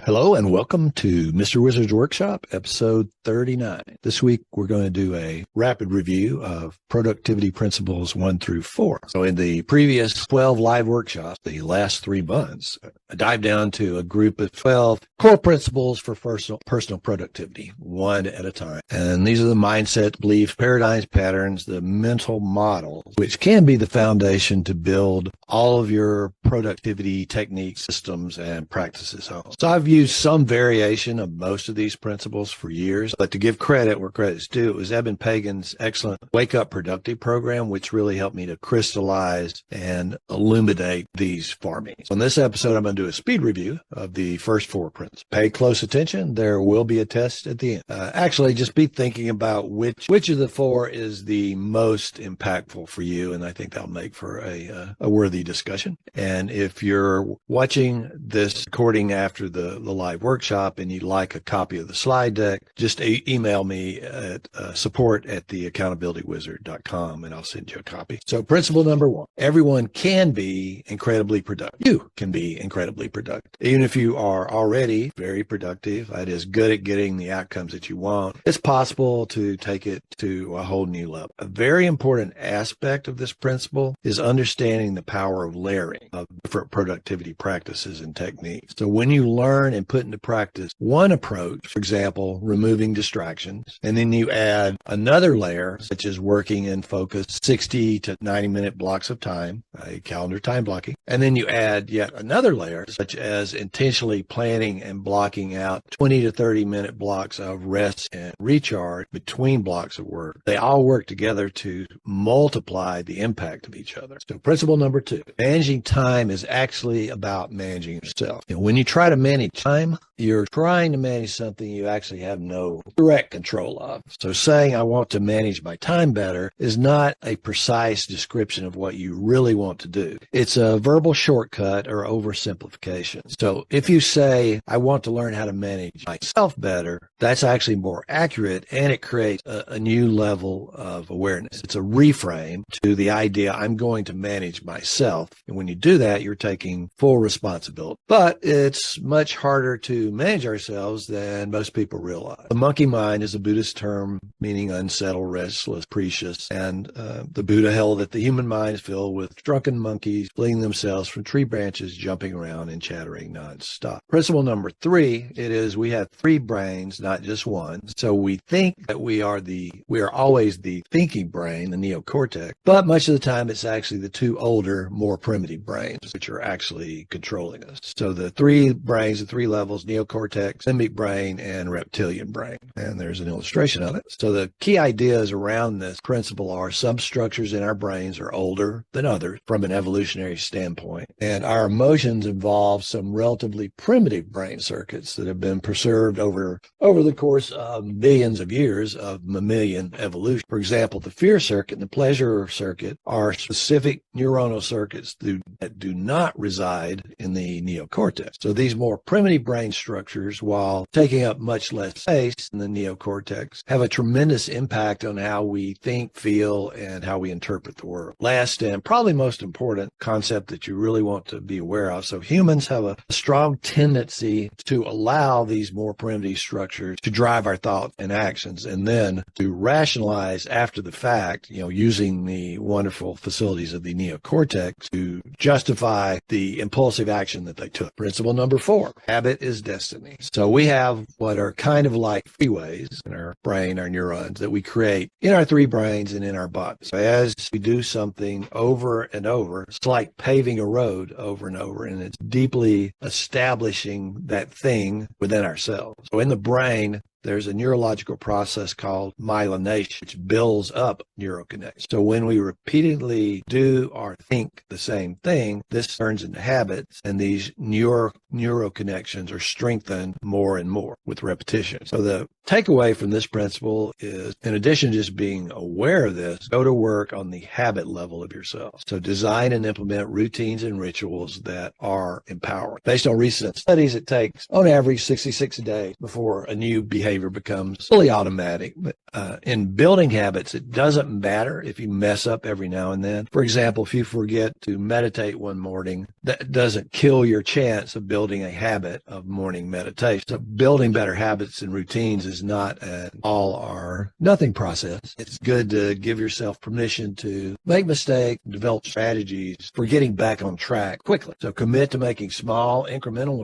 Hello and welcome to Mr. Wizard's Workshop, episode 39. This week, we're going to do a rapid review of productivity principles 1 through 4. So in the previous 12 live workshops, the last 3 months, I dived down to a group of 12 core principles for personal productivity, one at a time. And these are the mindset, beliefs, paradigms, patterns, the mental models, which can be the foundation to build all of your productivity techniques, systems, and practices on. So I've used some variation of most of these principles for years, but to give credit where credit's due, it was Eben Pagan's excellent Wake Up Productive program, which really helped me to crystallize and illuminate these for me. So in this episode, I'm going to do a speed review of the first 4 principles. Pay close attention. There will be a test at the end. Actually, just be thinking about which of the 4 is the most impactful for you, and I think that'll make for a worthy discussion. And if you're watching this recording after the live workshop and you'd like a copy of the slide deck, just email me at support@theaccountabilitywizard.com and I'll send you a copy. So principle number 1, everyone can be incredibly productive. You can be incredibly productive. Even if you are already very productive, that is good at getting the outcomes that you want, it's possible to take it to a whole new level. A very important aspect of this principle is understanding the power of layering of different productivity practices and techniques. So when you learn and put into practice one approach, for example, removing distractions, and then you add another layer, such as working in focused 60 to 90-minute blocks of time, a calendar time blocking, and then you add yet another layer, such as intentionally planning and blocking out 20 to 30-minute blocks of rest and recharge between blocks of work. They all work together to multiply the impact of each other. So principle number 2, managing time is actually about managing yourself. When you try to manage time, you're trying to manage something you actually have no direct control of. So saying I want to manage my time better is not a precise description of what you really want to do. It's a verbal shortcut or oversimplification. So if you say I want to learn how to manage myself better, that's actually more accurate and it creates a new level of awareness. It's a reframe to the idea I'm going to manage myself. And when you do that, you're taking full responsibility. But it's much harder to manage ourselves than most people realize. The monkey mind is a Buddhist term meaning unsettled, restless, capricious, and the Buddha held that the human mind is filled with drunken monkeys fleeing themselves from tree branches, jumping around and chattering nonstop. Principle number 3, it is we have 3 brains, not just one. So we think that we are always the thinking brain, the neocortex, but much of the time it's actually the 2 older, more primitive brains, which are actually controlling us. So the 3 brains, the 3 levels, neocortex, limbic brain, and reptilian brain. And there's an illustration of it. So the key ideas around this principle are some structures in our brains are older than others from an evolutionary standpoint. And our emotions involve some relatively primitive brain circuits that have been preserved over the course of millions of years of mammalian evolution. For example, the fear circuit and the pleasure circuit are specific neuronal circuits that do not reside in the neocortex. So these more primitive brain structures, while taking up much less space in the neocortex, have a tremendous impact on how we think, feel, and how we interpret the world. Last and probably most important concept that you really want to be aware of. So humans have a strong tendency to allow these more primitive structures to drive our thoughts and actions, and then to rationalize after the fact, using the wonderful facilities of the neocortex to justify the impulsive action that they took. Principle number 4, habit is destiny. So we have what are kind of like freeways in our brain, our neurons, that we create in our 3 brains and in our bodies. So as we do something over and over, it's like paving a road over and over, and it's deeply establishing that thing within ourselves. So in the brain, there's a neurological process called myelination, which builds up neuroconnections. So when we repeatedly do or think the same thing, this turns into habits, and these neuroconnections are strengthened more and more with repetition. So the takeaway from this principle is, in addition to just being aware of this, go to work on the habit level of yourself. So design and implement routines and rituals that are empowering. Based on recent studies, it takes, on average, 66 days before a new behavior behavior becomes fully automatic. But in building habits, it doesn't matter if you mess up every now and then. For example, if you forget to meditate one morning, that doesn't kill your chance of building a habit of morning meditation. So building better habits and routines is not an all or nothing process. It's good to give yourself permission to make mistakes, develop strategies for getting back on track quickly. So commit to making small incremental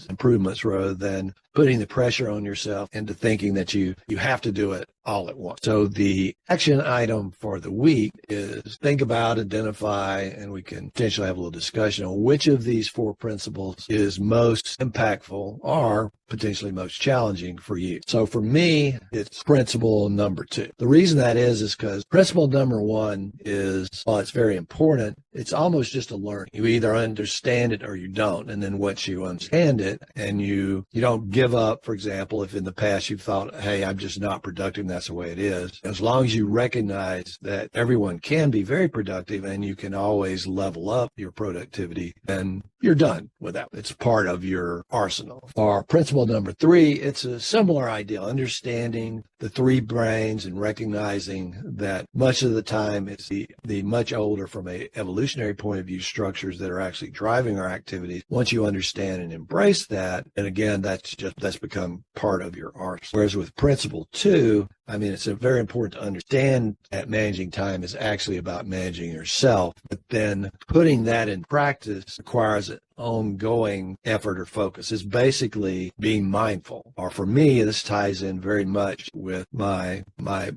improvements rather than putting the pressure on yourself into thinking that you have to do it all at once. So the action item for the week is think about, identify, and we can potentially have a little discussion on which of these 4 principles is most impactful or potentially most challenging for you. So for me, it's principle number 2. The reason that is because principle number 1 is, while it's very important, it's almost just a learning. You either understand it or you don't. And then once you understand it and you don't give up, for example, if in the past you've thought, hey, I'm just not productive, and that's the way it is. As long as you recognize that everyone can be very productive and you can always level up your productivity, then you're done with that. It's part of your arsenal. For principle number 3, it's a similar idea, understanding the 3 brains and recognizing that much of the time it's the much older, from a evolutionary point of view, structures that are actually driving our activities. Once you understand and embrace that, and again, that's become part of your arsenal. Whereas with principle 2, it's very important to understand that managing time is actually about managing yourself, but then putting that in practice requires an ongoing effort or focus. It's basically being mindful. Or for me, this ties in very much with my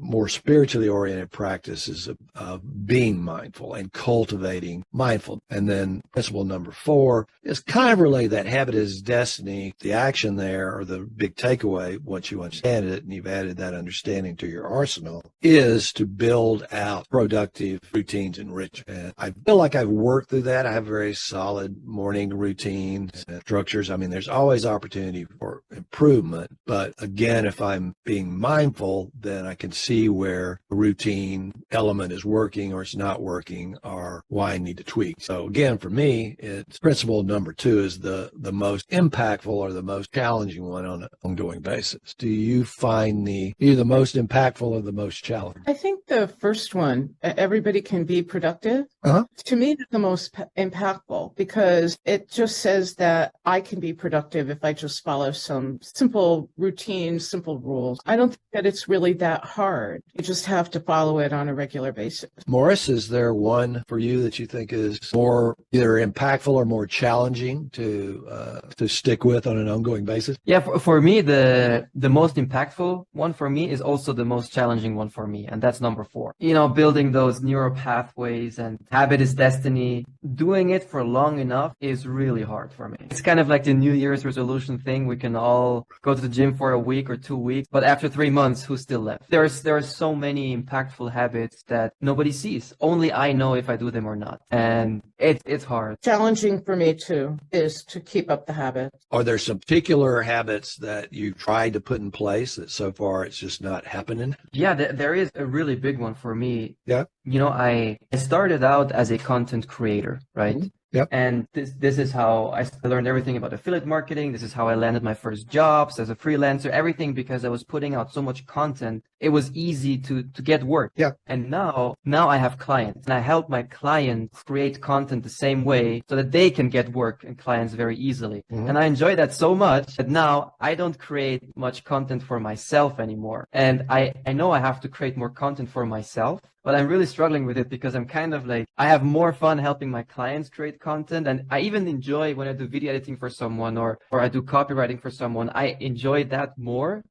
more spiritually oriented practices of being mindful and cultivating mindfulness. And then principle number 4 is kind of related. That habit is destiny. The action there, or the big takeaway, once you understand it and you've added that understanding to your arsenal, is to build out productive routines and rituals. And I feel like I've worked through that. I have very solid morning routines and structures. There's always opportunity for improvement. But again, if I'm being mindful, then I can see where the routine element is working or it's not working, or why I need to tweak. So again, for me, it's principle number 2 is the most impactful or the most challenging one on an ongoing basis. Do you find either the most impactful or the most challenging? I think the first one, everybody can be productive. To me, it's the most impactful because it just says that I can be productive if I just follow some simple routines, simple rules. I don't think that it's really that hard. You just have to follow it on a regular basis. Morris, is there one for you that you think is more either impactful or more challenging to stick with on an ongoing basis? Yeah, for me, the most impactful one for me is also the most challenging one for me, and that's number 4. Building those neural pathways and habit is destiny. Doing it for long enough is really hard for me. It's kind of like the New Year's resolution thing. We can all go to the gym for a week or 2 weeks, but after 3 months, who's still left? There are so many impactful habits that nobody sees. Only I know if I do them or not, and it's hard. Challenging for me too is to keep up the habit. Are there some particular habits that you've tried to put in place that so far it's just not happening? Yeah, there is a really big one for me. Yeah. I started out as a content creator, right? Mm-hmm. Yep. And this is how I learned everything about affiliate marketing. This is how I landed my first jobs as a freelancer, everything because I was putting out so much content. It was easy to get work. Yeah. And now I have clients and I help my clients create content the same way so that they can get work and clients very easily. Mm-hmm. And I enjoy that so much that now I don't create much content for myself anymore. And I know I have to create more content for myself. But I'm really struggling with it because I'm kind of like, I have more fun helping my clients create content. And I even enjoy when I do video editing for someone or I do copywriting for someone. I enjoy that more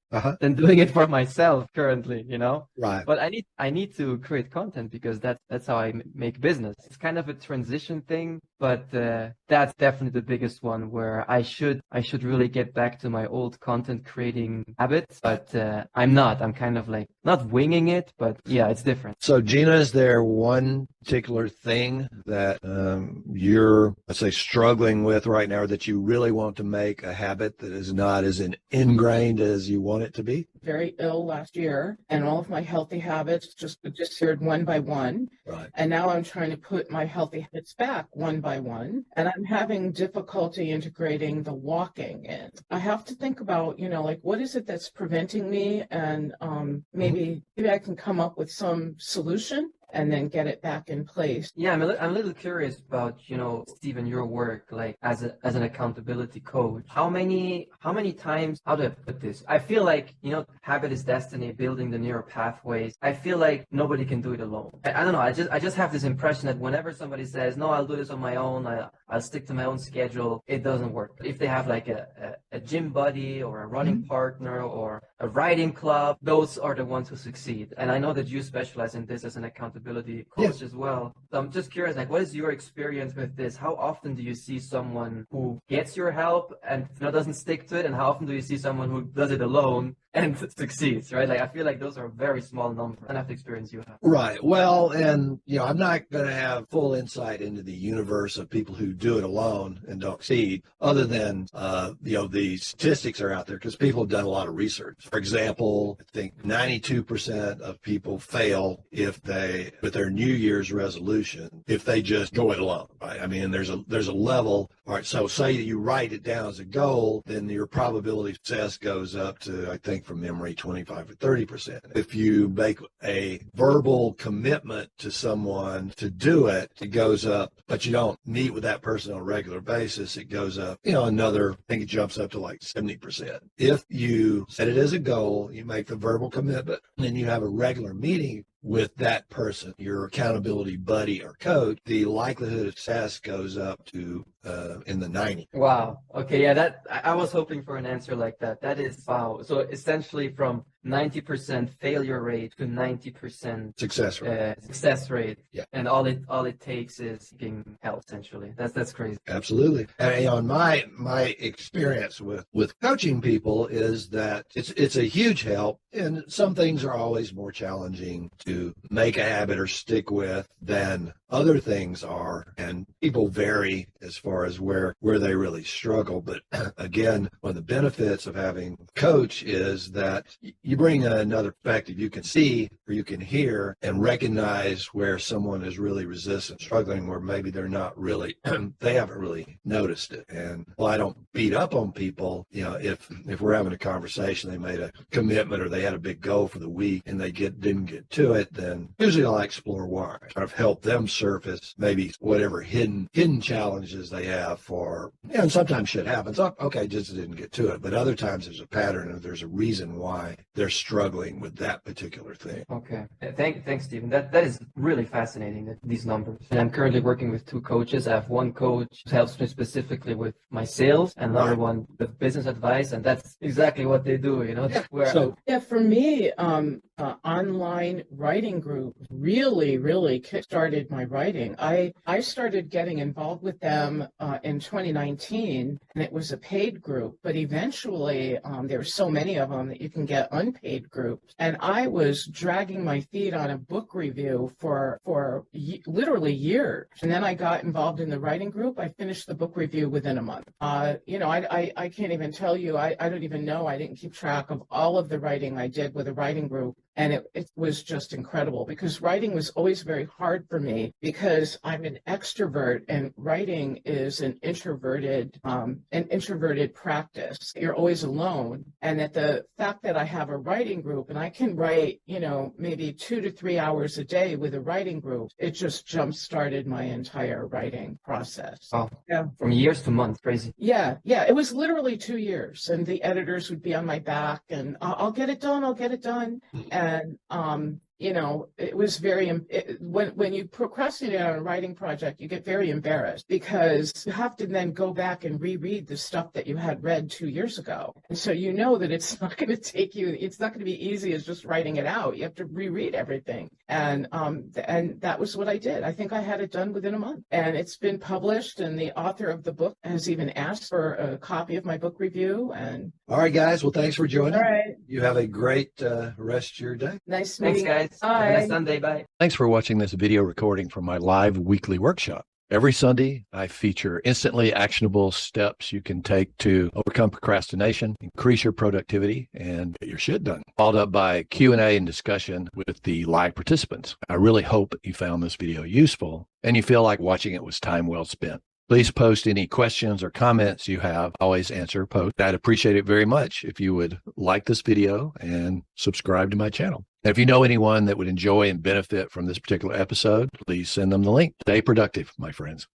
than doing it for myself currently, Right. But I need to create content because that's how I make business. It's kind of a transition thing, but that's definitely the biggest one where I should really get back to my old content creating habits. But I'm not. I'm kind of like not winging it, but yeah, it's different. So Gina, is there one particular thing that you're, let's say, struggling with right now, or that you really want to make a habit that is not as ingrained as you want want it to be? Very ill last year, and all of my healthy habits just disappeared one by one. Right. And now I'm trying to put my healthy habits back one by one. And I'm having difficulty integrating the walking in. I have to think about, like, what is it that's preventing me? And maybe I can come up with some solution and then get it back in place. Yeah, I'm a little curious about, Stephen, your work, like as an accountability coach. How many times, how do I put this? I feel like, habit is destiny, building the neural pathways. I feel like nobody can do it alone. I don't know. I just have this impression that whenever somebody says, no, I'll do this on my own, I'll stick to my own schedule, it doesn't work. If they have like a gym buddy or a running partner or a writing club, those are the ones who succeed. And I know that you specialize in this as an accountability coach as well. So I'm just curious, like, what is your experience with this? How often do you see someone who gets your help and doesn't stick to it? And how often do you see someone who does it alone and succeeds, right? Like, I feel like those are very small numbers. And that's the experience you have. Right. Well, and, I'm not going to have full insight into the universe of people who do it alone and don't succeed, other than, the statistics are out there because people have done a lot of research. For example, I think 92% of people fail with their New Year's resolution if they just go it alone, right? I mean, there's a level. All right. So say that you write it down as a goal, then your probability of success goes up to, I think, from memory, 25 or 30%. If you make a verbal commitment to someone to do it, it goes up, but you don't meet with that person on a regular basis, it goes up, another, I think it jumps up to like 70%. If you set it as a goal, you make the verbal commitment, and then you have a regular meeting with that person, your accountability buddy or coach, the likelihood of success goes up to in the 90s. Wow. Okay. Yeah, I was hoping for an answer like that. That is, wow. So essentially from 90% failure rate to 90% success rate. Yeah. And all it takes is getting help, essentially. That's crazy. Absolutely. And my experience with coaching people is that it's a huge help, and some things are always more challenging to make a habit or stick with than other things are, and people vary as far as where they really struggle. But again, one of the benefits of having a coach is that you bring another perspective. You can see or you can hear and recognize where someone is really resistant, struggling, where maybe they're not really, they haven't really noticed it. And while I don't beat up on people, if we're having a conversation, they made a commitment or they had a big goal for the week and they didn't get to it, then usually I'll explore why. Kind of help them surface maybe whatever hidden challenges they have and sometimes shit happens. Okay, just didn't get to it. But other times there's a pattern and there's a reason why they're struggling with that particular thing. Okay. Thanks, Stephen. That is really fascinating, these numbers. And I'm currently working with two coaches. I have one coach who helps me specifically with my sales and another one with business advice. And that's exactly what they do, For me, online writing group really kickstarted my writing. I started getting involved with them in 2019, and it was a paid group, but eventually there were so many of them that you can get unpaid groups. And I was dragging my feet on a book review for literally years. And then I got involved in the writing group. I finished the book review within a month. I can't even tell you, I don't even know. I didn't keep track of all of the writing I did with a writing group. And it was just incredible because writing was always very hard for me because I'm an extrovert and writing is an introverted practice. You're always alone. And that the fact that I have a writing group and I can write, maybe 2 to 3 hours a day with a writing group, it just jump-started my entire writing process. Wow. Yeah. From years to months, crazy. Yeah. It was literally 2 years and the editors would be on my back and I'll get it done. And, it was when you procrastinate on a writing project, you get very embarrassed because you have to then go back and reread the stuff that you had read 2 years ago. And so that it's not going to be easy as just writing it out. You have to reread everything. And that was what I did. I think I had it done within a month and it's been published and the author of the book has even asked for a copy of my book review. And all right, guys. Well, thanks for joining. All right. You have a great rest of your day. Nice meeting you. Thanks, guys. Bye. Have a nice Sunday. Bye. Thanks for watching this video recording from my live weekly workshop. Every Sunday, I feature instantly actionable steps you can take to overcome procrastination, increase your productivity, and get your shit done. Followed up by Q&A and discussion with the live participants. I really hope you found this video useful and you feel like watching it was time well spent. Please post any questions or comments you have. I always answer posts. I'd appreciate it very much if you would like this video and subscribe to my channel. And if you know anyone that would enjoy and benefit from this particular episode, please send them the link. Stay productive, my friends.